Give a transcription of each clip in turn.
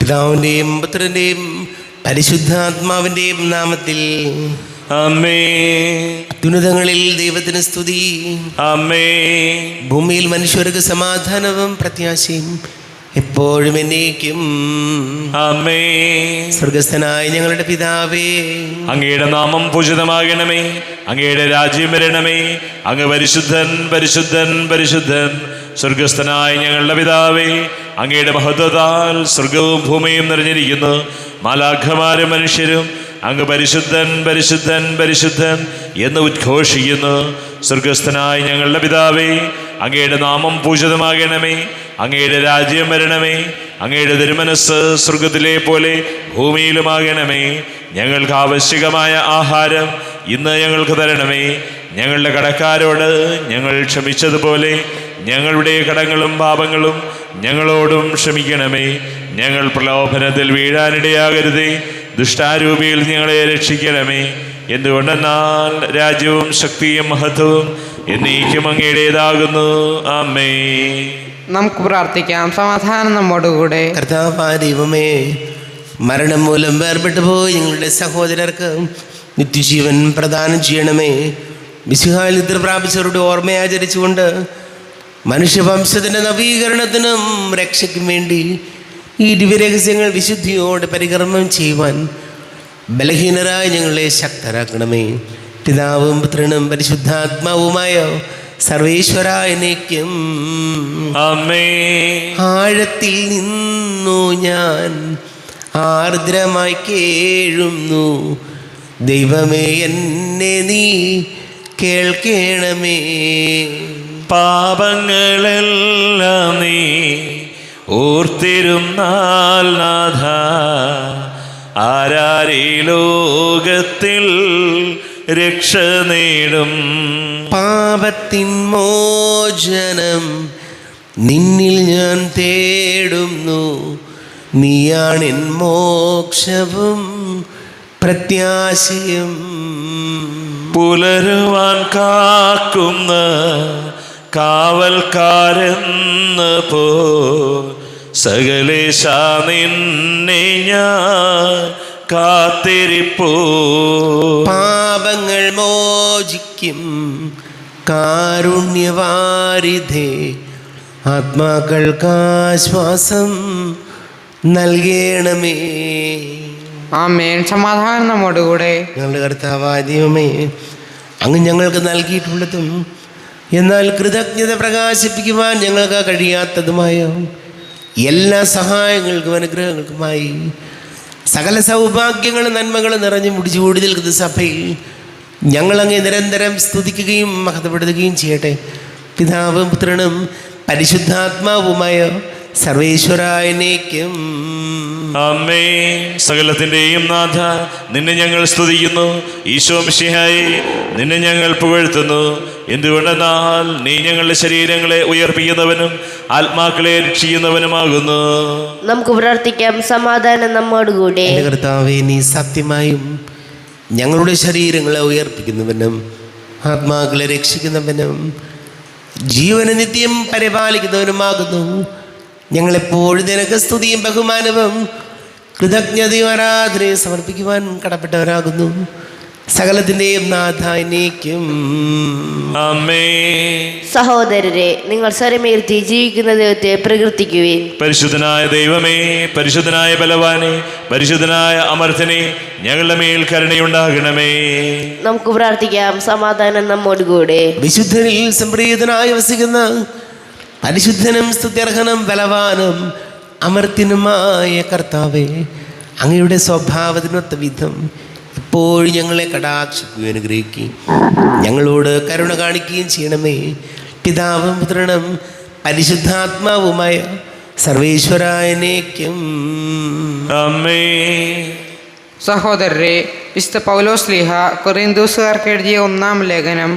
പിതാവിൻ്റെയും പുത്രൻ്റെയും പരിശുദ്ധാത്മാവിൻ്റെയും നാമത്തിൽ ആമേൻ. അത്യുന്നതങ്ങളിൽ ദൈവത്തിന് സ്തുതി. ആമേൻ. ഭൂമിയിൽ മനുഷ്യർക്ക് സമാധാനവും പ്രത്യാശയും എപ്പോഴും എന്നേക്കും. ആമേൻ. സ്വർഗസ്ഥനായ ഞങ്ങളുടെ പിതാവേ, അങ്ങയുടെ നാമം പൂജിതമാകണമേ. അങ്ങയുടെ രാജ്യം വരണമേ. അങ്ങ് പരിശുദ്ധൻ പരിശുദ്ധൻ പരിശുദ്ധൻ. സ്വർഗസ്ഥനായ ഞങ്ങളുടെ പിതാവേ, അങ്ങയുടെ മഹത്വത്താൽ സ്വർഗവും ഭൂമിയും നിറഞ്ഞിരിക്കുന്നു. മാലാഖമാരും മനുഷ്യരും അങ്ങ് പരിശുദ്ധൻ പരിശുദ്ധൻ പരിശുദ്ധൻ എന്ന് ഉദ്ഘോഷിക്കുന്നു. സ്വർഗസ്ഥനായ ഞങ്ങളുടെ പിതാവേ, അങ്ങയുടെ നാമം പൂജിതമാകണമേ. അങ്ങയുടെ രാജ്യം വരണമേ. അങ്ങയുടെ തിരുമനസ്സ് സ്വർഗത്തിലെ പോലെ ഭൂമിയിലുമാകണമേ. ഞങ്ങൾക്ക് ആവശ്യകമായ ആഹാരം ഇന്ന് ഞങ്ങൾക്ക് തരണമേ. ഞങ്ങളുടെ കടക്കാരോട് ഞങ്ങൾ ക്ഷമിച്ചതുപോലെ ഞങ്ങളുടെ കടങ്ങളും പാപങ്ങളും ഞങ്ങളോടും ക്ഷമിക്കണമേ. ഞങ്ങൾ പ്രലോഭനത്തിൽ വീഴാനിടയാകരുതേ. ദുഷ്ടാരൂപിയിൽ ഞങ്ങളെ രക്ഷിക്കണമേ. എന്തുകൊണ്ടെന്നാൽ രാജ്യവും ശക്തിയും മഹത്വവും എന്നേക്കും അങ്ങയുടേതാകുന്നു. ആമേൻ. നമുക്ക് പ്രാർത്ഥിക്കാം. സമാധാനം നമ്മോടുകൂടെ. കർത്താവായ ദൈവമേ, മരണം മൂലം വേർപെട്ടു പോയി ഞങ്ങളുടെ സഹോദരർക്ക് നിത്യജീവൻ പ്രദാനം ചെയ്യണമേ. മിശിഹായിൽ നിദ്ര പ്രാപിച്ചവരുടെ ഓർമ്മയാചരിച്ചുകൊണ്ട് മനുഷ്യവംശത്തിൻ്റെ നവീകരണത്തിനും രക്ഷയ്ക്കും വേണ്ടി ഈ ദിവ്യരഹസ്യങ്ങൾ വിശുദ്ധിയോടെ പരികർമ്മം ചെയ്യുവാൻ ബലഹീനരായ ഞങ്ങളെ ശക്തരാക്കണമേ. പിതാവും പുത്രനും പരിശുദ്ധാത്മാവുമായ സർവേശ്വരായ എന്നേക്കും. ആമേൻ. ആഴത്തിൽ നിന്നു ഞാൻ ആർദ്രമായി കേഴുന്നു. ദൈവമേ, എന്നെ നീ കേൾക്കണമേ. പാപങ്ങളെല്ലാം നീ ഓർത്തിരുന്നാൽ നാഥ, ആരാരീ ലോകത്തിൽ രക്ഷ നേടും. പാപത്തിൻ മോചനം നിന്നിൽ ഞാൻ തേടുന്നു. നീയാണെൻ മോക്ഷവും പ്രത്യാശയും. പുലരുവാൻ കാക്കുന്ന കാവൽക്കാരെന്ന പോ സകലേശ നിന്നെ ഞാൻ കാത്തിരിപ്പോ. പാപങ്ങൾ മോചിക്കും കാരുണ്യവാരിധേ, ആത്മാക്കൾക്കാശ്വാസം നൽകണമേ. ആമേൻ. സമാധാനം നമ്മോടുകൂടെ. ഞങ്ങളുടെ കർത്താവായ ദൈവമേ, അങ്ങ് ഞങ്ങൾക്ക് നൽകിയിട്ടുള്ളതും എന്നാൽ കൃതജ്ഞത പ്രകാശിപ്പിക്കുവാൻ ഞങ്ങൾക്ക് കഴിയാത്തതുമായ എല്ലാ സഹായങ്ങൾക്കും അനുഗ്രഹങ്ങൾക്കുമായി സകല സൗഭാഗ്യങ്ങളും നന്മകളും നിറഞ്ഞു മുടിച്ചുകൂടി നിൽക്കുന്ന സഭയിൽ ഞങ്ങളങ്ങ് നിരന്തരം സ്തുതിക്കുകയും മഹത്വപ്പെടുത്തുകയും ചെയ്യട്ടെ. പിതാവും പുത്രനും പരിശുദ്ധാത്മാവുമായ സർവേശ്വരായ എന്നേക്കും. ആമേൻ. സകലത്തിൻ്റെയും നാഥ, നിന്നെ ഞങ്ങൾ സ്തുതിക്കുന്നു. ഈശോ മിശിഹായേ, നിന്നെ ഞങ്ങൾ പുകഴ്ത്തുന്നു. എന്തുകൊണ്ടെന്നാൽ നീ ഞങ്ങളുടെ ശരീരങ്ങളെ ഉയർപ്പിക്കുന്നവനും ആത്മാക്കളെ രക്ഷിക്കുന്നവനുമാകുന്നു. നമുക്ക് പ്രാർത്ഥിക്കാം. സമാധാനം നമ്മോടുകൂടെ. എൻ്റെ കർത്താവേ, നീ സത്യമായും ഞങ്ങളുടെ ശരീരങ്ങളെ ഉയർപ്പിക്കുന്നവനും ആത്മാക്കളെ രക്ഷിക്കുന്നവനും ജീവനെ നിത്യം പരിപാലിക്കുന്നവനുമാകുന്നു. ഞങ്ങളെപ്പോഴും നിനക്ക് സ്തുതിയും ബഹുമാനവും കൃതജ്ഞതയും ആരാധനയും സമർപ്പിക്കുവാൻ കടപ്പെട്ടവരാകുന്നു. സകലത്തിൻ്റെയും നാഥ എന്നേക്കും. ആമേൻ. സഹോദരരെ, നിങ്ങൾ സ്വരമുയർത്തി ജീവിക്കുന്ന ദൈവത്തെ പ്രകീർത്തിക്കുവിൻ. പരിശുദ്ധനായ ദൈവമേ, പരിശുദ്ധനായ ബലവാനെ, പരിശുദ്ധനായ അമർത്തനെ, ഞങ്ങളുടെ മേൽ കരുണയുണ്ടാകണമേ. നമുക്ക് പ്രാർത്ഥിക്കാം. സമാധാനം നമ്മോടുകൂടെ. വിശുദ്ധനിൽ സംപ്രീതനായി വസിക്കുന്ന പരിശുദ്ധനും സ്തുത്യർഹനും ബലവാനും അമർത്യനുമായ കർത്താവേ, അങ്ങയുടെ സ്വഭാവത്തിനൊത്ത വിധം എപ്പോഴും ഞങ്ങളെ കടാക്ഷിക്കുകയും അനുഗ്രഹിക്കുകയും ഞങ്ങളോട് കരുണ കാണിക്കുകയും ചെയ്യണമേ. പിതാവും പുത്രനും പരിശുദ്ധാത്മാവുമായ സർവേശ്വരായ എന്നേക്കും. ആമേൻ. സഹോദരരെ, വിശുദ്ധ പൗലോസ് ശ്ലീഹ കൊറിന്തോസുകാർക്ക് എഴുതിയ 1-ാം ലേഖനം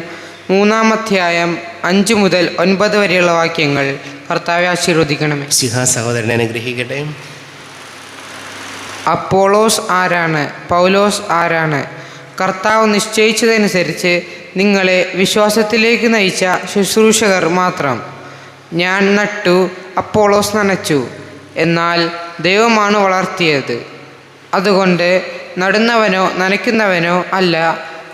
3-ാം അധ്യായം 5 മുതൽ 9 വരെയുള്ള വാക്യങ്ങൾ കർത്താവെ ആശീർവദിക്കണമേ. സിഹാ സഹോദരനെ അനുഗ്രഹിക്കട്ടെ. അപ്പോളോസ് ആരാണ്? പൗലോസ് ആരാണ്? കർത്താവ് നിശ്ചയിച്ചതനുസരിച്ച് നിങ്ങളെ വിശ്വാസത്തിലേക്ക് നയിച്ച ശുശ്രൂഷകർ മാത്രം. ഞാൻ നട്ടു, അപ്പോളോസ് നനച്ചു, എന്നാൽ ദൈവമാണ് വളർത്തിയത്. അതുകൊണ്ട് നടുന്നവനോ നനയ്ക്കുന്നവനോ അല്ല,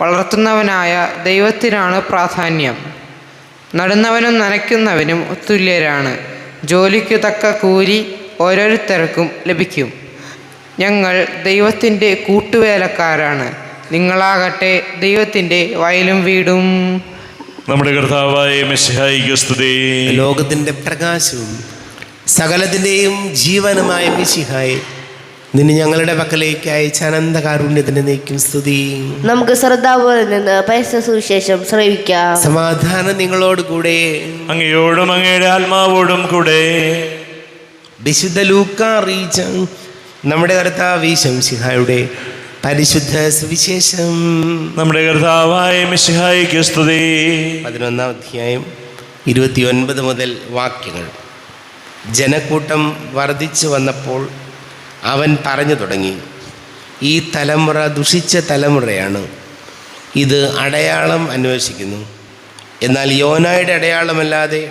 വളർത്തുന്നവനായ ദൈവത്തിനാണ് പ്രാധാന്യം. നടുന്നവനും നനയ്ക്കുന്നവനും തുല്യരാണ്. ജോലിക്കു തക്ക കൂലി ഓരോരുത്തർക്കും ലഭിക്കും. ഞങ്ങൾ ദൈവത്തിൻ്റെ കൂട്ടുവേലക്കാരാണ്. നിങ്ങളാകട്ടെ ദൈവത്തിൻ്റെ വയലും വീടും. നമ്മുടെ കർത്താവായ മിശിഹായിക്ക് സ്തുതി. ലോകത്തിൻ്റെ പ്രകാശവും സകലത്തിൻ്റെയും ജീവനുമായ മിശിഹായെ, നിന്നെ ഞങ്ങളുടെ പക്കലേക്ക് അയച്ച അനന്ത കാരുണ്യത്തിന് നീക്കും സ്തുതി. നമുക്ക് ശ്രദ്ധാപൂർവ്വം നിന്ന് പരിശുദ്ധ സുവിശേഷം ശ്രവിക്കാം. സമാധാനം നിങ്ങളോട് കൂടെ. അങ്ങയോടും അങ്ങയുടെ ആത്മാവോടും കൂടെ. വിശുദ്ധ ലൂക്ക അറിയിച്ച നമ്മുടെ കർത്താവ് മിശിഹായുടെ പരിശുദ്ധ സുവിശേഷം. നമ്മുടെ കർത്താവായ മിശിഹായിക്ക് സ്തുതി. 11-ാം അധ്യായം 29 മുതൽ വാക്യങ്ങൾ. ജനക്കൂട്ടം വർദ്ധിച്ചു വന്നപ്പോൾ അവൻ പറഞ്ഞു തുടങ്ങി, ഈ തലമുറ ദുഷിച്ച തലമുറയാണ്. ഇത് അടയാളം അന്വേഷിക്കുന്നു. എന്നാൽ യോനായുടെ അടയാളമല്ലാതെ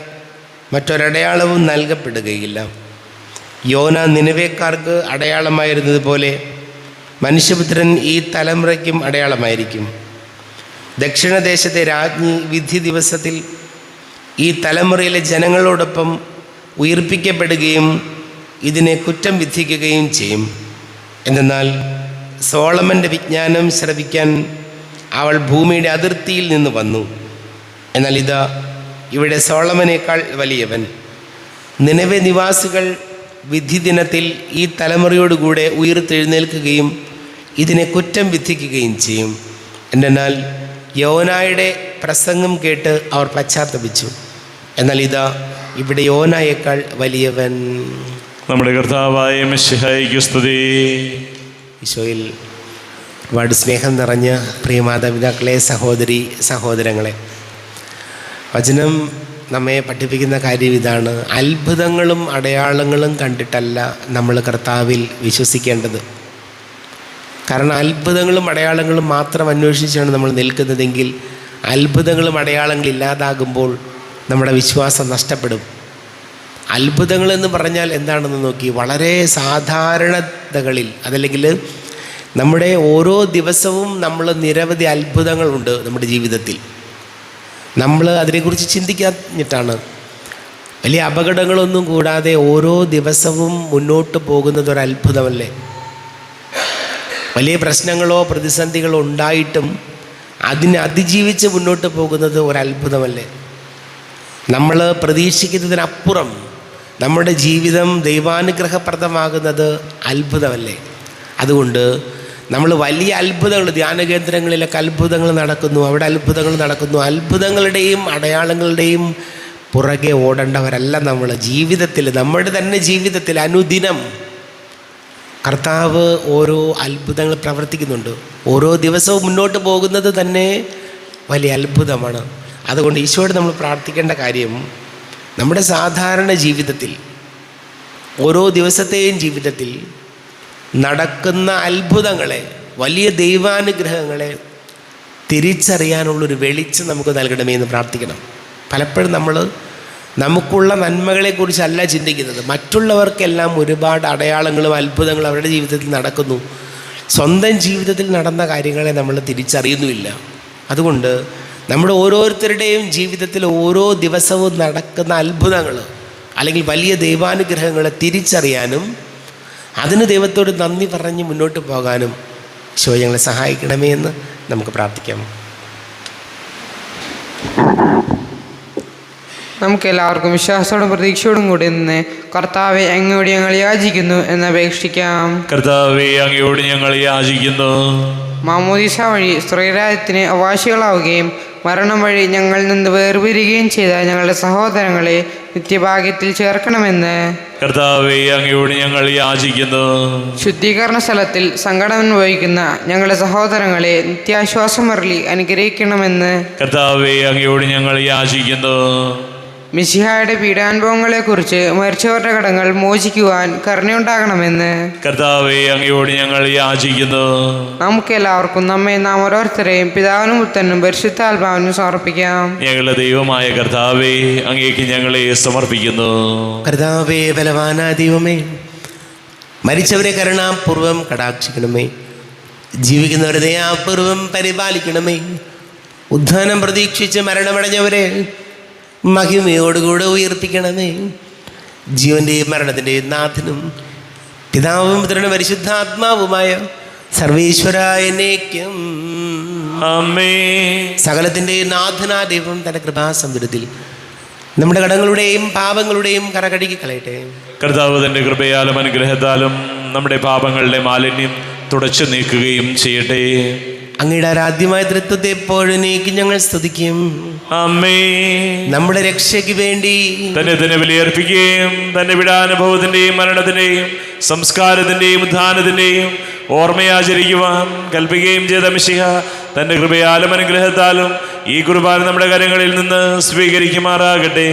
മറ്റൊരടയാളവും നൽകപ്പെടുകയില്ല. യോന നിനവേക്കാർക്ക് അടയാളമായിരുന്നതുപോലെ മനുഷ്യപുത്രൻ ഈ തലമുറയ്ക്കും അടയാളമായിരിക്കും. ദക്ഷിണദേശത്തെ രാജ്ഞി വിധി ദിവസത്തിൽ ഈ തലമുറയിലെ ജനങ്ങളോടൊപ്പം ഉയിർപ്പിക്കപ്പെടുകയും ഇതിനെ കുറ്റം വിധിക്കുകയും ചെയ്യും. എന്തെന്നാൽ സോളമൻ്റെ വിജ്ഞാനം ശ്രവിക്കാൻ അവൾ ഭൂമിയുടെ അതിർത്തിയിൽ നിന്ന് വന്നു. എന്നാൽ ഇതാ ഇവിടെ സോളമനേക്കാൾ വലിയവൻ. നിനവെ നിവാസികൾ വിധി ദിനത്തിൽ ഈ തലമുറയോടുകൂടെ ഉയിർത്തെഴുന്നേൽക്കുകയും ഇതിനെ കുറ്റം വിധിക്കുകയും ചെയ്യും. എന്തെന്നാൽ യോനായുടെ പ്രസംഗം കേട്ട് അവർ പശ്ചാത്തപിച്ചു. എന്നാൽ ഇതാ ഇവിടെ യോനായേക്കാൾ വലിയവൻ. നമ്മുടെ കർത്താവായ മിശിഹായിക്ക് സ്തുതി. ഈശോയിൽ ഒരുപാട് സ്നേഹം നിറഞ്ഞ പ്രിയ മാതാപിതാക്കളെ, സഹോദരി സഹോദരങ്ങളെ, വചനം നമ്മെ പഠിപ്പിക്കുന്ന കാര്യം ഇതാണ്. അത്ഭുതങ്ങളും അടയാളങ്ങളും കണ്ടിട്ടല്ല നമ്മൾ കർത്താവിൽ വിശ്വസിക്കേണ്ടത്. കാരണം അത്ഭുതങ്ങളും അടയാളങ്ങളും മാത്രം അന്വേഷിച്ചാണ് നമ്മൾ നിൽക്കുന്നതെങ്കിൽ അത്ഭുതങ്ങളും അടയാളങ്ങളും ഇല്ലാതാകുമ്പോൾ നമ്മുടെ വിശ്വാസം നഷ്ടപ്പെടും. അത്ഭുതങ്ങളെന്ന് പറഞ്ഞാൽ എന്താണെന്ന് നോക്കി, വളരെ സാധാരണതകളിൽ, അതല്ലെങ്കിൽ നമ്മുടെ ഓരോ ദിവസവും നമ്മൾ നിരവധി അത്ഭുതങ്ങളുണ്ട് നമ്മുടെ ജീവിതത്തിൽ. നമ്മൾ അതിനെക്കുറിച്ച് ചിന്തിക്കാഞ്ഞിട്ടാണ്. വലിയ അപകടങ്ങളൊന്നും കൂടാതെ ഓരോ ദിവസവും മുന്നോട്ട് പോകുന്നത് ഒരു അത്ഭുതമല്ലേ? വലിയ പ്രശ്നങ്ങളോ പ്രതിസന്ധികളോ ഉണ്ടായിട്ടും അതിനെ അതിജീവിച്ച് മുന്നോട്ട് പോകുന്നത് ഒരു അത്ഭുതമല്ലേ? നമ്മൾ പ്രതീക്ഷിക്കുന്നതിനപ്പുറം നമ്മുടെ ജീവിതം ദൈവാനുഗ്രഹപ്രദമാകുന്നത് അത്ഭുതമല്ലേ? അതുകൊണ്ട് നമ്മൾ വലിയ അത്ഭുതങ്ങൾ, ധ്യാന കേന്ദ്രങ്ങളിലൊക്കെ അത്ഭുതങ്ങൾ നടക്കുന്നു, അവിടെ അത്ഭുതങ്ങൾ നടക്കുന്നു. അത്ഭുതങ്ങളുടെയും അടയാളങ്ങളുടെയും പുറകെ ഓടേണ്ടവരല്ല നമ്മൾ. ജീവിതത്തിൽ, നമ്മുടെ തന്നെ ജീവിതത്തിൽ അനുദിനം കർത്താവ് ഓരോ അത്ഭുതങ്ങൾ പ്രവർത്തിക്കുന്നുണ്ട്. ഓരോ ദിവസവും മുന്നോട്ട് പോകുന്നത് തന്നെ വലിയ അത്ഭുതമാണ്. അതുകൊണ്ട് ഈശോയോട് നമ്മൾ പ്രാർത്ഥിക്കേണ്ട കാര്യം, നമ്മുടെ സാധാരണ ജീവിതത്തിൽ, ഓരോ ദിവസത്തെയും ജീവിതത്തിൽ നടക്കുന്ന അത്ഭുതങ്ങളെ, വലിയ ദൈവാനുഗ്രഹങ്ങളെ തിരിച്ചറിയാനുള്ളൊരു വെളിച്ചം നമുക്ക് നൽകണമേ എന്ന് പ്രാർത്ഥിക്കണം. പലപ്പോഴും നമ്മൾ നമുക്കുള്ള നന്മകളെക്കുറിച്ചല്ല ചിന്തിക്കുന്നത്. മറ്റുള്ളവർക്കെല്ലാം ഒരുപാട് അടയാളങ്ങളും അത്ഭുതങ്ങളും അവരുടെ ജീവിതത്തിൽ നടക്കുന്നു. സ്വന്തം ജീവിതത്തിൽ നടന്ന കാര്യങ്ങളെ നമ്മൾ തിരിച്ചറിയുന്നുമില്ല. അതുകൊണ്ട് നമ്മുടെ ഓരോരുത്തരുടെയും ജീവിതത്തിൽ ഓരോ ദിവസവും നടക്കുന്ന അത്ഭുതങ്ങൾ അല്ലെങ്കിൽ വലിയ ദൈവാനുഗ്രഹങ്ങളെ തിരിച്ചറിയാനും അതിന് ദൈവത്തോട് നന്ദി പറഞ്ഞ് മുന്നോട്ട് പോകാനും ഈശോ ഞങ്ങളെ സഹായിക്കണമേ എന്ന് നമുക്ക് പ്രാർത്ഥിക്കാം. നമുക്കെല്ലാവർക്കും വിശ്വാസത്തോടും പ്രതീക്ഷയോടും കൂടി നിന്ന് കർത്താവെ അങ്ങയോട് ഞങ്ങൾ യാചിക്കുന്നു എന്ന് അപേക്ഷിക്കാം. കർത്താവെ അങ്ങയോട് ഞങ്ങൾ യാചിക്കുന്നു. മാമോദീസ വഴി സ്ത്രീരാജ്യത്തിന് അവകാശികളാവുകയും മരണം വഴി ഞങ്ങളിൽ നിന്ന് വേർപിരിയുകയും ചെയ്ത ഞങ്ങളുടെ സഹോദരങ്ങളെ നിത്യഭാഗ്യത്തിൽ ചേർക്കണമെന്ന് കർത്താവെ അങ്ങയോട് ഞങ്ങൾ യാചിക്കുന്നു. ശുദ്ധീകരണ സ്ഥലത്തിൽ സങ്കടം അനുഭവിക്കുന്ന ഞങ്ങളുടെ സഹോദരങ്ങളെ നിത്യാശ്വാസം അരുളി അനുഗ്രഹിക്കണമെന്ന് കർത്താവെ അങ്ങയോട് ഞങ്ങൾ യാചിക്കുന്നു. മിശിഹായുടെ പീഡാനുഭവങ്ങളെക്കുറിച്ച് മരിച്ചവരുടെ കടങ്ങൾ മോചിക്കുവാൻ കരുണയുണ്ടാകണമെന്ന് കർത്താവെ അങ്ങയോട് ഞങ്ങൾ യാചിക്കുന്നു. നമുക്കെല്ലാവർക്കും നമ്മെ നാം ഓരോരുത്തരെയും പിതാവിനും പുത്രനും പരിശുദ്ധാത്മാവിനും സമർപ്പിക്കാം. ഞങ്ങളുടെ ദൈവമായ കർത്താവെ അങ്ങേക്ക് ഞങ്ങളെ സമർപ്പിക്കുന്നു. കർത്താവേ, ബലവാനായ ദൈവമേ, മരിച്ചവരെ കരുണാപൂർവം കടാക്ഷിക്കണമേ. ജീവിക്കുന്നവരെ ദയാപൂർവം പരിപാലിക്കണമേ. ഉദ്ധാനം പ്രതീക്ഷിച്ച് മരണമടഞ്ഞവരെ മഹിമയോടുകൂടെ ഉയർപ്പിക്കണമേ. ജീവന്റെയും മരണത്തിൻ്റെയും നാഥനും പിതാവും പുത്രനും പരിശുദ്ധാത്മാവുമായ സർവേശ്വരായ എന്നേക്കും ആമേൻ. സകലത്തിൻ്റെയും നാഥനാ ദൈവം തൻ്റെ കൃപാസമുദ്രത്തിൽ നമ്മുടെ കടങ്ങളുടെയും പാപങ്ങളുടെയും കറകഴുകി കളയട്ടെ. കർത്താവ് തന്റെ കൃപയാലും അനുഗ്രഹത്താലും നമ്മുടെ പാപങ്ങളുടെ മാലിന്യം തുടച്ചു നീക്കുകയും ചെയ്യട്ടെ. അങ്ങയുടെ ആരാധ്യമായ തൃത്വത്തെ എപ്പോഴും നീക്കി ഞങ്ങൾ സ്തുതിക്കും. ആമേൻ. നമ്മുടെ രക്ഷയ്ക്ക് വേണ്ടി തന്നെ ബലിയർപ്പിക്കുകയും തന്റെ വിടാനുഭവത്തിന്റെയും മരണത്തിന്റെയും സംസ്കാരത്തിന്റെയും ഉദ്ധാനത്തിന്റെയും ഓർമ്മയാചരിക്കുവാൻ കൽപ്പിക്കുകയും ചെയ്ത മിശിഹ തന്റെ കൃപയാലും അനുഗ്രഹത്താലും ഈ കുർബാന നമ്മുടെ കരങ്ങളിൽ നിന്ന് സ്വീകരിക്കുമാറാകട്ടെ.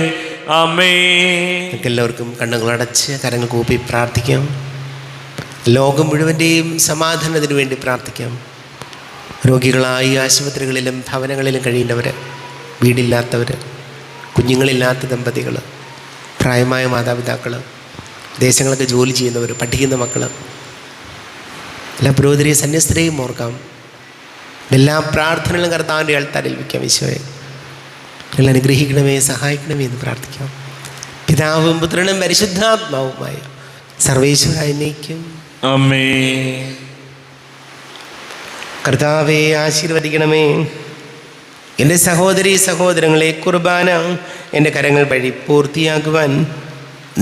ആമേൻ. എല്ലാവർക്കും കണ്ണുകളടച്ച് കരങ്ങൾ കൂപ്പി പ്രാർത്ഥിക്കാം. ലോകം മുഴുവൻ്റെയും സമാധാനത്തിന് വേണ്ടി പ്രാർത്ഥിക്കാം. രോഗികളായി ആശുപത്രികളിലും ഭവനങ്ങളിലും കഴിയുന്നവർ, വീടില്ലാത്തവർ, കുഞ്ഞുങ്ങളില്ലാത്ത ദമ്പതികൾ, പ്രായമായ മാതാപിതാക്കൾ, ദേശങ്ങളൊക്കെ ജോലി ചെയ്യുന്നവർ, പഠിക്കുന്ന മക്കൾ, എല്ലാ പുരോഹിതരെയും സന്യസ്തരെയും ഓർക്കാം. എല്ലാ പ്രാർത്ഥനകളും കർത്താവിൻ്റെ ആൾത്താരിൽ വയ്ക്കാം. ഈശോയെ എല്ലാം അനുഗ്രഹിക്കണമേ, സഹായിക്കണമേ എന്ന് പ്രാർത്ഥിക്കാം. പിതാവും പുത്രനും പരിശുദ്ധാത്മാവുമായ സർവേശ്വരായ എന്നേക്കും ആമേൻ. കർത്താവെ ആശീർവദിക്കണമേ. എൻ്റെ സഹോദരീ സഹോദരങ്ങളെ, കുർബാന എൻ്റെ കരങ്ങൾ വഴി പൂർത്തിയാക്കുവാൻ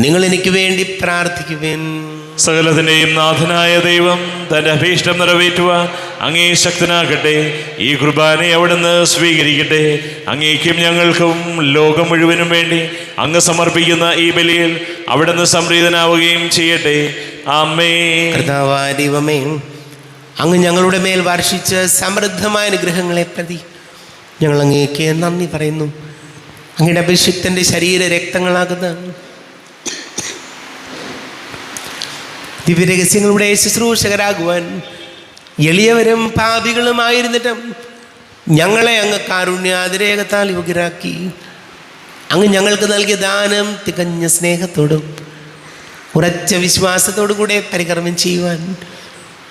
നിങ്ങൾ എനിക്ക് വേണ്ടി പ്രാർത്ഥിക്കുവേൻ. സകലത്തിന്റെയും നാഥനായ ദൈവം തന്റെ അഭീഷ്ടം നിറവേറ്റുവാൻ അങ്ങേ ശക്തനാകട്ടെ. ഈ കുർബാനയെ അവിടുന്ന് സ്വീകരിക്കട്ടെ. അങ്ങേക്കും ഞങ്ങൾക്കും ലോകം മുഴുവനും വേണ്ടി അങ്ങ് സമർപ്പിക്കുന്ന ഈ ബലിയിൽ അവിടുന്ന് സംപ്രീതനാവുകയും ചെയ്യട്ടെ. ആമേൻ. കർത്താവായ ദൈവമേ, അങ്ങ് ഞങ്ങളുടെ മേൽ വർഷിച്ച സമൃദ്ധമായ അനുഗ്രഹങ്ങളെ പ്രതി ഞങ്ങൾ അങ്ങേക്ക് നന്ദി പറയുന്നു. അങ്ങയുടെ അഭിഷിക്തൻ്റെ ശരീര രക്തങ്ങളാകുന്ന ദിവ്യരഹസ്യങ്ങളുടെ ശുശ്രൂഷകരാകുവാൻ എളിയവരും പാപികളുമായിരുന്നിട്ടും ഞങ്ങളെ അങ്ങ് കാരുണ്യാതിരേകത്താൽ യോഗ്യരാക്കി. അങ്ങ് ഞങ്ങൾക്ക് നൽകിയ ദാനം തികഞ്ഞ സ്നേഹത്തോടും ഉറച്ച വിശ്വാസത്തോടും കൂടെ പരികർമ്മം ചെയ്യുവാൻ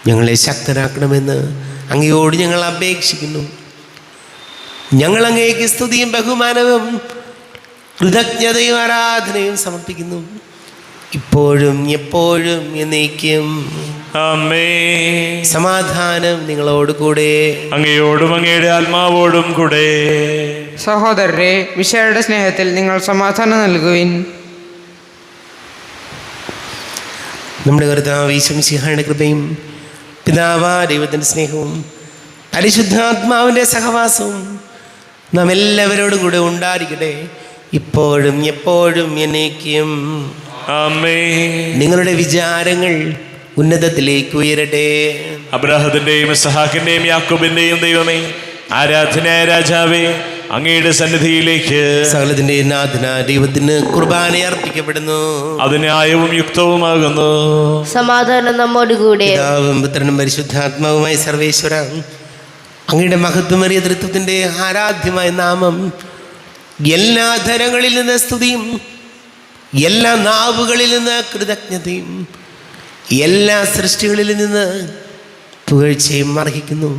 ഞങ്ങളെ ശക്തരാക്കണമെന്ന് അങ്ങയോട് ഞങ്ങൾ അപേക്ഷിക്കുന്നു. ഞങ്ങൾ അങ്ങേക്ക് സ്തുതിയും ബഹുമാനവും കൃതജ്ഞതയും ആരാധനയും സമർപ്പിക്കുന്നു, ഇപ്പോഴും എപ്പോഴും എന്നേക്കും. ആമേൻ. സമാധാനം നിങ്ങളോട് കൂടെ, അങ്ങയോടും അങ്ങയുടെ ആത്മാവോടും കൂടെ. സഹോദരരെ, മിശിഹായുടെ സ്നേഹത്തിൽ നിങ്ങൾ സമാധാനം നൽകുവിൻ. നമ്മുടെ കർത്താവ് ഈശോ മിശിഹായുടെ കൃപയും പിതാവായ ദൈവത്തിൻ്റെ സ്നേഹവും പരിശുദ്ധാത്മാവിൻ്റെ സഹവാസവും നാം എല്ലാവരോടും കൂടെ ഉണ്ടായിരിക്കട്ടെ, ഇപ്പോഴും എപ്പോഴും എന്നേക്കും. ആമേൻ. നിങ്ങളുടെ വിചാരങ്ങൾ ഉന്നതത്തിലേക്ക് ഉയരട്ടെ. അബ്രാഹത്തിന്റെയും ഇസ്ഹാക്കിന്റെയും യാക്കോബിന്റെയും ദൈവമേ, ആരാധനായ രാജാവേ, അങ്ങയുടെ സന്നിധിയിലേക്ക് സകലത്തിന്റെ നാഥന ദൈവത്തിന് കുർബാന അർപ്പിക്കപ്പെടുന്നു. അത് ന്യായവും യുക്തവുമാകുന്നു. സമാധാനം നമ്മോടുകൂടെ. പിതാവും പുത്രനും പരിശുദ്ധാത്മാവുമായി സർവേശ്വര, അങ്ങയുടെ മഹത്വമേറിയ തൃത്വത്തിന്റെ ആരാധ്യമായ നാമം എല്ലാ ധരങ്ങളിൽ നിന്ന് സ്തുതിയും എല്ലാ നാവുകളിൽ നിന്ന് കൃതജ്ഞതയും എല്ലാ സൃഷ്ടികളിൽ നിന്ന് പുകഴ്ചയും അർഹിക്കുന്നു.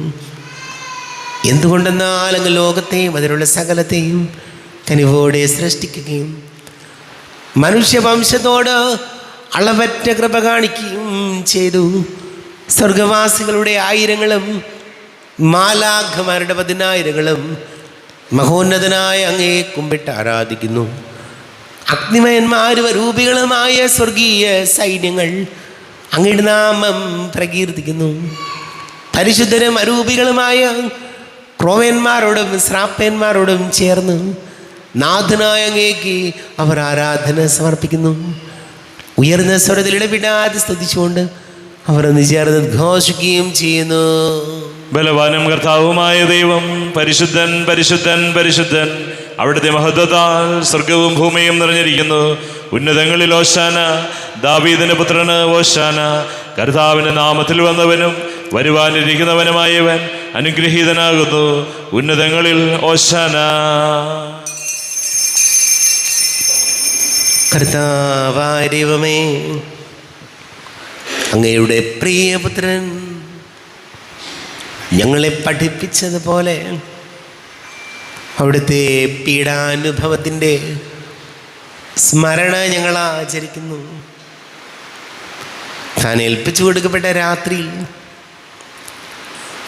എന്തുകൊണ്ടെന്നാൽ അങ്ങ് ലോകത്തെയും അതിലുള്ള സകലത്തെയും കനിവോടെ സൃഷ്ടിക്കുകയും മനുഷ്യവംശത്തോട് അളവറ്റ കൃപ കാണിക്കുകയും ചെയ്തു. സ്വർഗവാസികളുടെ ആയിരങ്ങളും മാലാഖമാരുടെ 10,000ങ്ങളും മഹോന്നതനായ അങ്ങേ കുമ്പിട്ട് ആരാധിക്കുന്നു. അഗ്നിമയന്മാരും രൂപികളുമായ സ്വർഗീയ സൈന്യങ്ങൾ അങ്ങയുടെ നാമം പ്രകീർത്തിക്കുന്നു. പരിശുദ്ധരും അരൂപികളുമായ ക്രോവന്മാരോടും ശ്രാപ്പന്മാരോടും ചേർന്ന് നാഥനായ അങ്ങേക്ക് അവർ ആരാധന സമർപ്പിക്കുന്നു. ഉയർന്ന സ്വരത്തിൽ ഇടപെടാതെ സ്തുതിച്ചുകൊണ്ട് അവർ ഒന്ന് ചേർന്ന് ഘോഷിക്കുകയും ചെയ്യുന്നു. ബലവാനും കർത്താവുമായ ദൈവം പരിശുദ്ധൻ പരിശുദ്ധൻ പരിശുദ്ധൻ, അവിടുത്തെ മഹത്വത്താൽ സ്വർഗവും ഭൂമിയും നിറഞ്ഞിരിക്കുന്നു. ഉന്നതങ്ങളിൽ ഓശാന, ദാവീദിന്റെ പുത്രന് ഓശാന. കർത്താവിന്റെ നാമത്തിൽ വന്നവനും വരുവാനിരിക്കുന്നവനുമായവൻ അനുഗ്രഹീതനാകുന്നു. ഉന്നതങ്ങളിൽ ഓശാന. കർത്താവായ ദൈവമേ, അങ്ങയുടെ പ്രിയപുത്രൻ ഞങ്ങളെ പഠിപ്പിച്ചതുപോലെ അവിടുത്തെ പീഡാനുഭവത്തിൻ്റെ സ്മരണ ഞങ്ങൾ ആചരിക്കുന്നു. താൻ ഏൽപ്പിച്ചു കൊടുക്കപ്പെട്ട രാത്രിയിൽ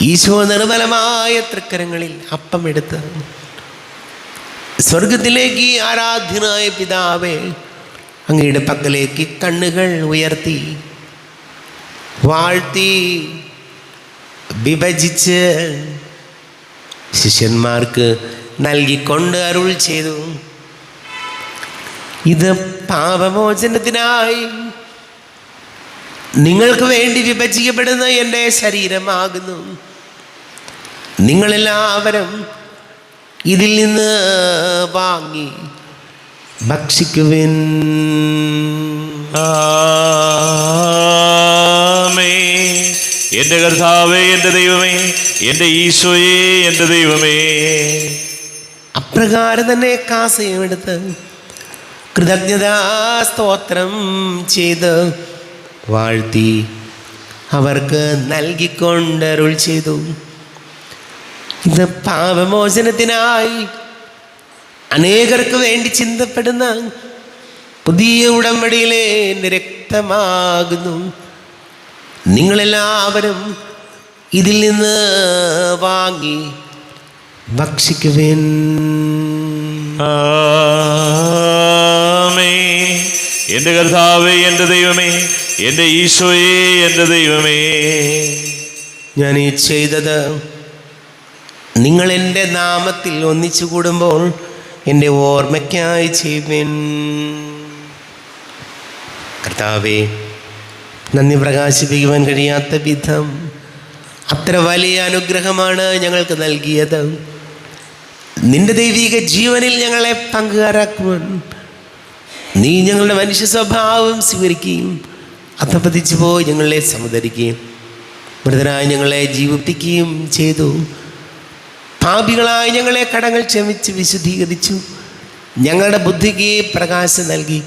ഈശോ നിർമ്മലമായ തൃക്കരങ്ങളിൽ അപ്പമെടുത്ത് സ്വർഗത്തിലേക്ക് ആരാധ്യനായ പിതാവേ അങ്ങയുടെ പക്കലേക്ക് കണ്ണുകൾ ഉയർത്തി വാഴ്ത്തി വിഭജിച്ച് ശിഷ്യന്മാർക്ക് നൽകിക്കൊണ്ട് അരുൾ ചെയ്തു, ഇത് പാപമോചനത്തിനായി നിങ്ങൾക്ക് വേണ്ടി വിഭജിക്കപ്പെടുന്ന എൻ്റെ ശരീരമാകുന്നു. നിങ്ങളെല്ലാവരും ഇതിൽ നിന്ന് വാങ്ങി ഭക്ഷിക്കുവിൻ. ആമേൻ. എൻ്റെ കർത്താവേ, എൻ്റെ ദൈവമേ, എൻ്റെ ഈശോയേ, എൻ്റെ ദൈവമേ. അപ്രകാരം തന്നെ കാസയുമെടുത്ത് കൃതജ്ഞതാ സ്തോത്രം ചെയ്ത് വാഴ്ത്തി അവർക്ക് നൽകിക്കൊണ്ട് അരുൾ ചെയ്തു, ഇത് പാപമോചനത്തിനായി അനേകർക്ക് വേണ്ടി ചിന്തപ്പെടുന്ന പുതിയ ഉടമ്പടിയിലെ എൻ്റെ രക്തമാകുന്നു. നിങ്ങളെല്ലാവരും ഇതിൽ നിന്ന് വാങ്ങി ഭക്ഷിക്കുവിൻ. ആമേൻ. എൻ്റെ കർത്താവേ, എൻ്റെ ദൈവമേ, എൻ്റെ ഈശോയേ, എൻ്റെ ദൈവമേ. ഞാൻ ഈ ചെയ്തത് നിങ്ങൾ എൻ്റെ നാമത്തിൽ ഒന്നിച്ചു കൂടുമ്പോൾ എൻ്റെ ഓർമ്മയ്ക്കായി ചെയ്യുവിൻ. കർത്താവേ, നന്ദി പ്രകാശിപ്പിക്കുവാൻ കഴിയാത്ത വിധം അത്ര വലിയ അനുഗ്രഹമാണ് ഞങ്ങൾക്ക് നൽകിയത്. നിന്റെ ദൈവിക ജീവനിൽ ഞങ്ങളെ പങ്കുകാരാക്കുവാൻ നീ ഞങ്ങളുടെ മനുഷ്യ സ്വഭാവം സ്വീകരിക്കുകയും അധപതിച്ചു പോയി ഞങ്ങളെ സമുദരിക്കുകയും മൃതരായി ഞങ്ങളെ ജീവിപ്പിക്കുകയും ചെയ്തു. പാപികളായി ഞങ്ങളെ കടങ്ങൾ ക്ഷമിച്ച് വിശുദ്ധീകരിച്ചു. ഞങ്ങളുടെ ബുദ്ധിക്ക് പ്രകാശം നൽകി.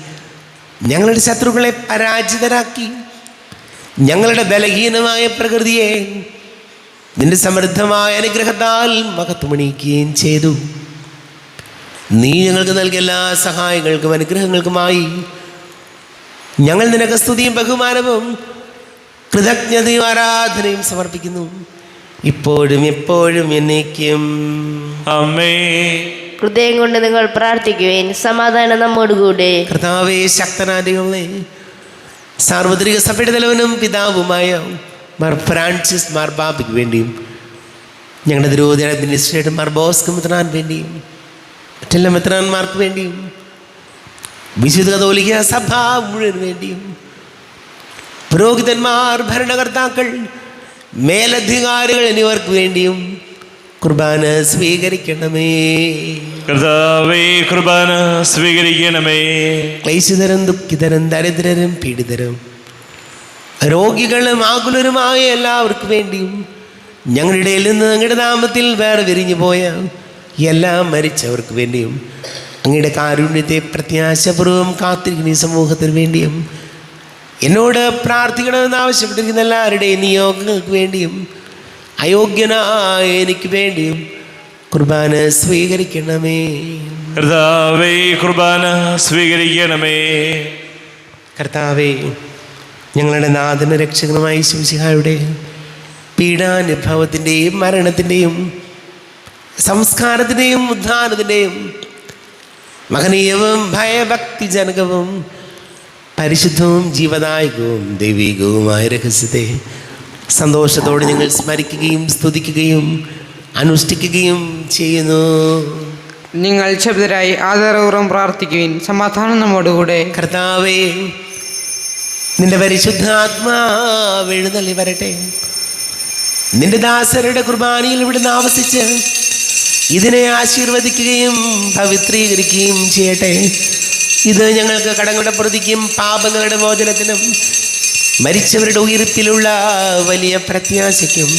ഞങ്ങളുടെ ശത്രുക്കളെ പരാജിതരാക്കി. ഞങ്ങളുടെ ബലഹീനമായ പ്രകൃതിയെ നിന്റെ സമൃദ്ധമായ അനുഗ്രഹത്താൽ മഹത്വമണിയിക്കുകയും ചെയ്തു. നീ ഞങ്ങൾക്ക് നൽകിയ എല്ലാ സഹായങ്ങൾക്കും അനുഗ്രഹങ്ങൾക്കുമായി ഞങ്ങൾ നിനക്ക് സ്തുതിയും ബഹുമാനവും കൃതജ്ഞതയും ആരാധനയും സമർപ്പിക്കുന്നു, ഇപ്പോഴും എപ്പോഴും എന്നേക്കും. ആമേൻ. ഹൃദയം കൊണ്ട് നിങ്ങൾ പ്രാർത്ഥിക്കുവേൻ. സമാധാനം നമ്മോടുകൂടെ. കർത്താവേ, ശക്തനായ ദൈവമേ, സാർവത്രിക സഭയുടെ തലവനും പിതാവുമായ മാർ ഫ്രാൻസിസ് മാർബാബയ്ക്ക് വേണ്ടിയും ഞങ്ങളുടെ തിരുവോധന അഡ്മിനിസ്ട്രേറ്റർ മാർ ബോസ്കോ മെത്രാൻ വേണ്ടിയും മറ്റെല്ലാ മെത്രാന്മാർക്ക് വേണ്ടിയും വിശുദ്ധ കത്തോലിക്ക സഭ മുഴുവൻ വേണ്ടിയും പുരോഹിതന്മാർ, ഭരണകർത്താക്കൾ, മേലധികാരികൾ എന്നിവർക്ക് വേണ്ടിയും കുർബാന സ്വീകരിക്കണമേ. കർത്താവേ, കുർബാന സ്വീകരിക്കണമേ. ക്ലേശിതരും ദുഃഖിതരും ദരിദ്രരും പീഡിതരും രോഗികളും ആകുലരുമായ എല്ലാവർക്കും വേണ്ടിയും ഞങ്ങളുടെ ഇടയിൽ നിന്ന് അങ്ങയുടെ നാമത്തിൽ വേറെ വിരിഞ്ഞു പോയ എല്ലാ മരിച്ചവർക്ക് വേണ്ടിയും അങ്ങയുടെ കാരുണ്യത്തെ പ്രത്യാശപൂർവ്വം കാത്തിരിക്കുന്ന ഈ സമൂഹത്തിന് വേണ്ടിയും എന്നോട് പ്രാർത്ഥിക്കണമെന്ന് ആവശ്യപ്പെട്ടിരിക്കുന്ന എല്ലാവരുടെയും നിയോഗങ്ങൾക്ക് വേണ്ടിയും അയോഗ്യനായ എനിക്ക് വേണ്ടിയും കുർബാന സ്വീകരിക്കണമേ. കർത്താവേ, കുർബാന സ്വീകരിക്കണമേ. കർത്താവേ, ഞങ്ങളുടെ നാഥന രക്ഷകനുമായ ശംസിഹായുടെ പീഡാനുഭവത്തിൻ്റെയും മരണത്തിൻ്റെയും സംസ്കാരത്തിൻ്റെയും ഉദ്ധാനത്തിൻ്റെയും മഹനീയവും ഭയഭക്തിജനകവും പരിശുദ്ധവും ജീവദായകവും ദൈവികവുമായ രഹസ്യത്തെ സന്തോഷത്തോടെ ഞങ്ങൾ സ്മരിക്കുകയും സ്തുതിക്കുകയും അനുഷ്ഠിക്കുകയും ചെയ്യുന്നു. നിങ്ങൾ ശബ്ദരായി ആദരപൂർവ്വം പ്രാർത്ഥിക്കുവിൻ. സമാധാനം നമ്മോടുകൂടെ. കർത്താവേ, നിന്റെ പരിശുദ്ധാത്മാവ് എഴുന്നള്ളി വരട്ടെ. നിന്റെ ദാസരുടെ കുർബാനയിൽ ഇവിടുന്ന് ആവസിച്ച് ഇതിനെ ആശീർവദിക്കുകയും പവിത്രീകരിക്കുകയും ചെയ്യട്ടെ. ഇത് ഞങ്ങൾക്ക് കടങ്ങളുടെ പ്രതിക്കും പാപങ്ങളുടെ മോചനത്തിനും മരിച്ചവരുടെ ഉയിർപ്പിലുള്ള വലിയ പ്രത്യാശയ്ക്കും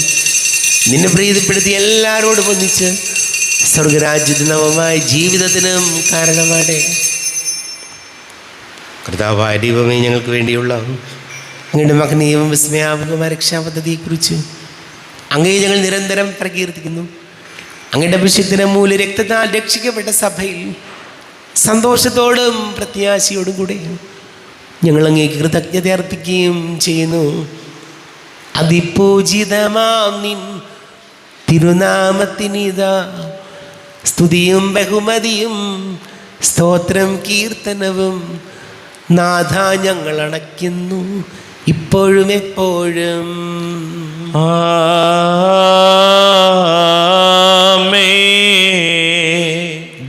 നിന്നെ പ്രീതിപ്പെടുത്തി എല്ലാവരോടും ഒന്നിച്ച് സ്വർഗരാജ്യത്തിന് നവമായ ജീവിതത്തിനും കാരണമാട്ടെ. കർത്താവായ ദൈവമേ, ഞങ്ങൾക്ക് വേണ്ടിയുള്ള അങ്ങയുടെ മഹനീയവും വിസ്മയാപകമായ രക്ഷാപദ്ധതിയെക്കുറിച്ച് അങ്ങയെ ഞങ്ങൾ നിരന്തരം പ്രകീർത്തിക്കുന്നു. അങ്ങയുടെ അഭിഷേകത്തിന് മൂല്യ രക്തത്താൽ രക്ഷിക്കപ്പെട്ട സഭയിൽ സന്തോഷത്തോടും പ്രത്യാശയോടും കൂടെ ഞങ്ങൾ അങ്ങേക്ക് കൃതജ്ഞത അർപ്പിക്കുകയും ചെയ്യുന്നു. അതിപൂജിതമാം നിൻ തിരുനാമത്തിനിതാ സ്തുതിയും ബഹുമതിയും സ്തോത്രം കീർത്തനവും നാഥ ഞങ്ങൾ അണയ്ക്കുന്നു ഇപ്പോഴും എപ്പോഴും.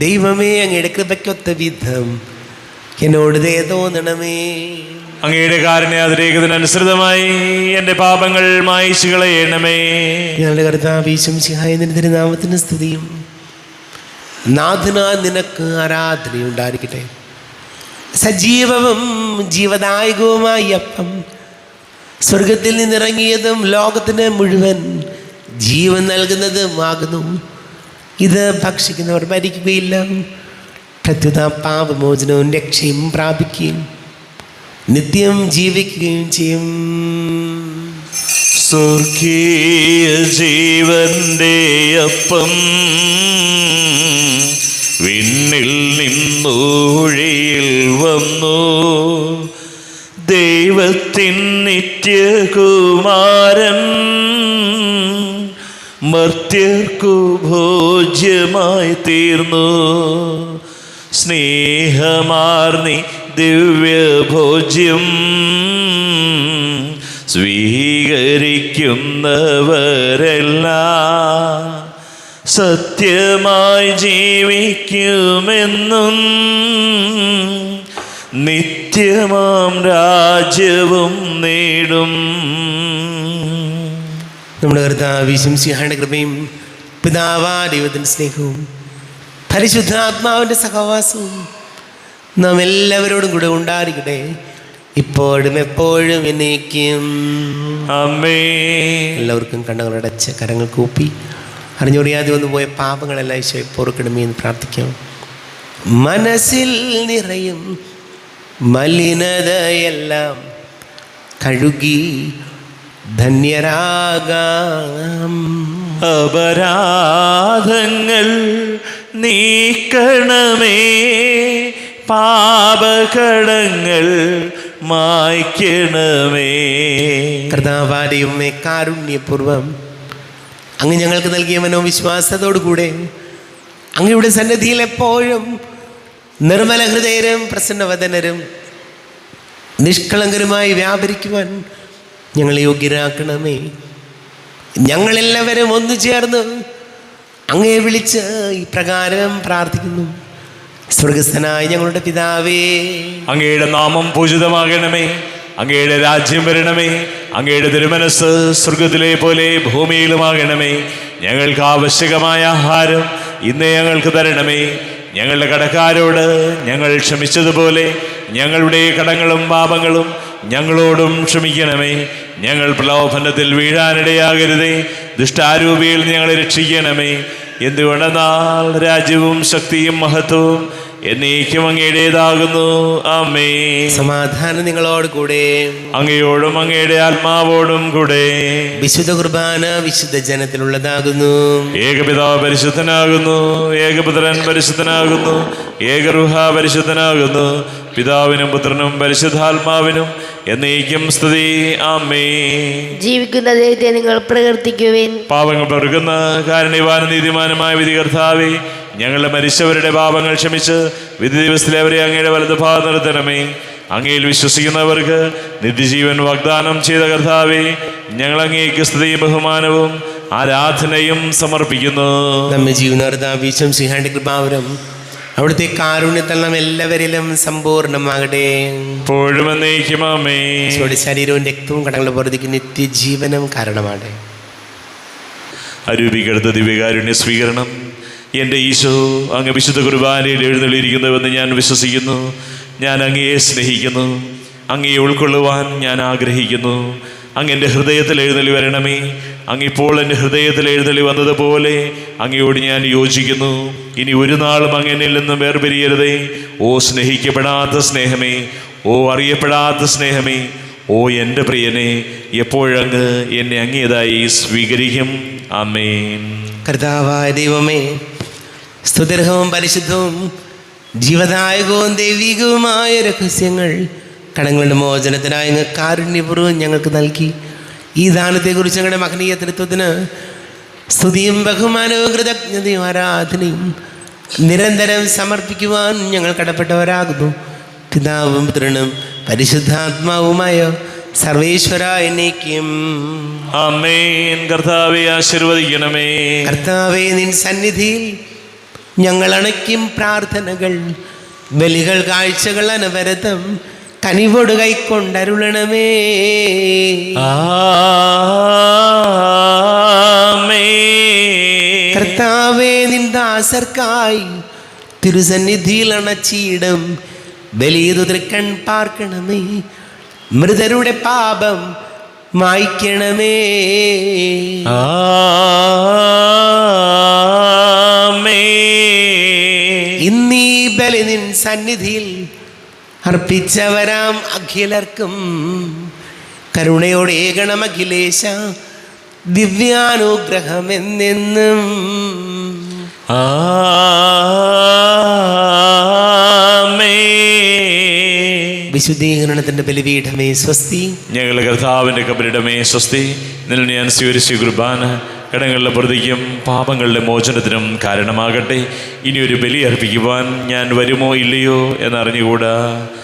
ദൈവമേ, അങ്ങയുടെ കൃപയ്ക്കൊത്ത വിധം എന്നോട് ദയ തോന്നണമേ. അങ്ങയുടെ കാരുണ്യാതിരേകത്തിനനുസൃതമായി എൻ്റെ പാപങ്ങൾ മായിച്ചു കളയണമേ. ഞങ്ങളുടെ കർത്താവേ ഈശോമിശിഹായ നിന്റെ തിരുനാമത്തിന് സ്തുതിയും. നാഥനാ നിനക്ക് ആരാധനയുണ്ടായിരിക്കട്ടെ. സജീവവും ജീവദായകവുമായ അപ്പം സ്വർഗത്തിൽ നിന്നിറങ്ങിയതും ലോകത്തിന് മുഴുവൻ ജീവൻ നൽകുന്നതുമാകുന്നു. ഇത് ഭക്ഷിക്കുന്നവർ മരിക്കുകയില്ല, പ്രത്യുത പാപമോചനവും രക്ഷയും പ്രാപിക്കുകയും നിത്യം ജീവിക്കുകയും ചെയ്യും. സ്വർഗീയ ജീവന്റെ അപ്പം വിണ്ണിൽ നിന്നൂഴിയിൽ വന്നു, ദൈവത്തിൻ നിത്യകുമാരൻ മർത്യർക്കു ഭോജ്യമായി തീർന്നു. സ്നേഹമാർന്നി ദിവ്യഭോജ്യം സ്വീകരിക്കുന്നവരെല്ലാം സത്യമായി ജീവിക്കുമെന്നും നിത്യമാം രാജ്യവും നേടും. നമ്മുടെ കർത്താവ് ഈശോമിശിഹായുടെ കൃപയും പിതാവായ ദൈവത്തിൻ്റെ സ്നേഹവും പരിശുദ്ധാത്മാവിൻ്റെ സഹവാസവും നാം എല്ലാവരോടും കൂടെ ഉണ്ടായിരിക്കട്ടെ ഇപ്പോഴും എപ്പോഴും എന്നേക്കും. ആമേൻ. എല്ലാവർക്കും കണ്ണുകളടച്ച് കരങ്ങൾ കൂപ്പി അറിഞ്ഞൊറിയാതെ വന്നു പോയ പാപങ്ങളെല്ലാം ഈശോയെ പൊറുക്കണമേ എന്ന് പ്രാർത്ഥിക്കാം. മനസ്സിൽ നിറയും മലിനതയെല്ലാം കഴുകി ധന്യരാകാം. അപരാധങ്ങൾ നീക്കണമേ, പാപകടങ്ങൾ മായ്ക്കണമേ. കർത്താവാദൈവമേ, കാരുണ്യപൂർവം അങ്ങ് ഞങ്ങൾക്ക് നൽകിയ മനോവിശ്വാസത്തോടു കൂടെ അങ്ങയുടെ സന്നിധിയിൽ എപ്പോഴും നിർമ്മല ഹൃദയരും പ്രസന്നവദനരും നിഷ്കളങ്കരുമായി വ്യാപരിക്കുവാൻ ഞങ്ങളെ യോഗ്യരാക്കണമേ. ഞങ്ങളെല്ലാവരും ഒന്നു ചേർന്ന് അങ്ങയെ വിളിച്ച് ഇപ്രകാരം പ്രാർത്ഥിക്കുന്നു. സ്വർഗസ്ഥനായ ഞങ്ങളുടെ പിതാവേ, അങ്ങയുടെ നാമം പൂജിതമാകണമേ, അങ്ങയുടെ രാജ്യം വരണമേ, അങ്ങയുടെ തിരുമനസ് സ്വർഗത്തിലെ പോലെ ഭൂമിയിലുമാകണമേ. ഞങ്ങൾക്ക് ആവശ്യകമായ ആഹാരം ഇന്ന് ഞങ്ങൾക്ക് തരണമേ. ഞങ്ങളുടെ കടക്കാരോട് ഞങ്ങൾ ക്ഷമിച്ചതുപോലെ ഞങ്ങളുടെ കടങ്ങളും പാപങ്ങളും ഞങ്ങളോടും ക്ഷമിക്കണമേ. ഞങ്ങൾ പ്രലോഭനത്തിൽ വീഴാനിടയാകരുതേ, ദുഷ്ടാരൂപിയിൽ ഞങ്ങളെ രക്ഷിക്കണമേ. എന്തുകൊണ്ടെന്നാൽ രാജ്യവും ശക്തിയും മഹത്വവും എന്നേക്കും അങ്ങയുടേതാകുന്നു. ആമേൻ. സമാധാനം നിങ്ങളോട് കൂടെ, അങ്ങയോടും അങ്ങയുടെ ആത്മാവോടും കൂടെ. വിശുദ്ധ കുർബാന വിശുദ്ധ ജനത്തിലുള്ളതാകുന്നു. ഏകപിതാവ് പരിശുദ്ധനാകുന്നു, ഏകപുത്രൻ പരിശുദ്ധനാകുന്നു, ഏകറുഹ പരിശുദ്ധനാകുന്നു. പിതാവിനും പുത്രനും പരിശുദ്ധാത്മാവിനും എന്നേക്കും സ്തുതി. ആമേൻ. ജീവിക്കുന്ന ദൈവത്തെ നിങ്ങൾ പ്രകീർത്തിക്കുവിൻ. പാപങ്ങൾ പൊറുക്കുന്ന കാരുണ്യവാനും നീതിമാനുമായ വിധികർത്താവേ, ഞങ്ങളുടെ മരിച്ചവരുടെ പാപങ്ങൾ ക്ഷമിച്ച് വിധി ദിവസത്തിലെ അവരെ അങ്ങയുടെ വലതുഭാഗം നിർത്തണമേ. അങ്ങയിൽ വിശ്വസിക്കുന്നവർക്ക് നിത്യജീവൻ വാഗ്ദാനം ചെയ്ത കർത്താവേ, ഞങ്ങൾ അങ്ങേക്ക് സ്തുതിയും ബഹുമാനവും ആരാധനയും സമർപ്പിക്കുന്നു. നമ്മെ ജീവനർദ്ദാവീശം സിഹാന്റെ കൃപാവരം അവിടുത്തെ കാരുണ്യത്തിൽ നാം എല്ലാവരിലും സമ്പൂർണ്ണമാകട്ടെ. ഇപ്പോഴും എന്നേക്കും ആമേൻ. ശരീരവും രക്തവും കടങ്ങളുടെ പുറത്തേക്ക് നിത്യജീവനം കാരണമാണ്. അരൂപിക്കെടുത്ത ദിവ്യകാരുണ്യ സ്വീകരണം. എൻ്റെ ഈശോ അങ്ങ് വിശുദ്ധ കുർബാനയിൽ എഴുന്നള്ളിയിരിക്കുന്നുവെന്ന് ഞാൻ വിശ്വസിക്കുന്നു. ഞാൻ അങ്ങയെ സ്നേഹിക്കുന്നു, അങ്ങയെ ഉൾക്കൊള്ളുവാൻ ഞാൻ ആഗ്രഹിക്കുന്നു. അങ്ങ് എൻ്റെ ഹൃദയത്തിൽ എഴുന്നള്ളി വരണമേ. അങ്ങിപ്പോൾ എൻ്റെ ഹൃദയത്തിൽ എഴുന്നള്ളി വന്നതുപോലെ അങ്ങയോട് ഞാൻ യോജിക്കുന്നു. ഇനി ഒരു നാളും അങ്ങ് എന്നിൽ നിന്നും വേർപിരിയരുതേ. ഓ സ്നേഹിക്കപ്പെടാത്ത സ്നേഹമേ, ഓ അറിയപ്പെടാത്ത സ്നേഹമേ, ഓ ഓ എൻ്റെ പ്രിയനെ, എപ്പോഴങ്ങ് എന്നെ അങ്ങേതായി സ്വീകരിക്കും. ആമേൻ. കർത്താവായ ദൈവമേ, സ്തുതിർഹവും പരിശുദ്ധവും ജീവദായകവും ദൈവികവുമായ രഹസ്യങ്ങൾ കടങ്ങളുടെ മോചനത്തിനായി അങ്ങ് കാരുണ്യപൂർവ്വം ഞങ്ങൾക്ക് നൽകി. ഈ ദാനത്തെക്കുറിച്ച് ഞങ്ങളുടെ മഹനീയ തൃത്വത്തിന് സ്തുതിയും ബഹുമാനവും കൃതജ്ഞതയും ആരാധനയും നിരന്തരം സമർപ്പിക്കുവാൻ ഞങ്ങൾ കടപ്പെട്ടവരാകുന്നു. പിതാവും പുത്രനും പരിശുദ്ധാത്മാവുമായ സർവേശ്വര എന്നേക്കും ആമേൻ. കർത്താവെ ആശീർവദിക്കണമേ. കർത്താവേ, നിൻ സന്നിധിയിൽ ഞങ്ങൾ അണയ്ക്കും പ്രാർത്ഥനകൾ, ബലികൾ, കാഴ്ചകൾ അനവരതം കനിവോട് കൈക്കൊണ്ടരുളണമേ. കർത്താവേ, നിൻ ദാസർക്കായി തിരുസന്നിധിയിൽ അണച്ചിടും ബലിയതു തൃക്കൺ പാർക്കണമേ. മൃതരുടെ പാപം മായ്ക്കണമേ. ഇന്നീ ബലി നിൻ സന്നിധിയിൽ അർപ്പിച്ചവരാം അഖിലർക്കും കരുണയോടെ ഏകണം അഖിലേശ ദിവ്യാനുഗ്രഹം എന്നെന്നും. വിശുദ്ധീകരണത്തിന്റെ ബലിപീഠമേ സ്വസ്തി. ഞങ്ങളുടെ കർത്താവിൻ്റെ കബരിടമേ സ്വസ്തി. നിന്നെ ഞാൻ സ്വീകരിച്ച കുർബാന കടങ്ങളുടെ പ്രതിക്കും പാപങ്ങളുടെ മോചനത്തിനും കാരണമാകട്ടെ. ഇനിയൊരു ബലി അർപ്പിക്കുവാൻ ഞാൻ വരുമോ ഇല്ലയോ എന്നറിഞ്ഞുകൂടാ.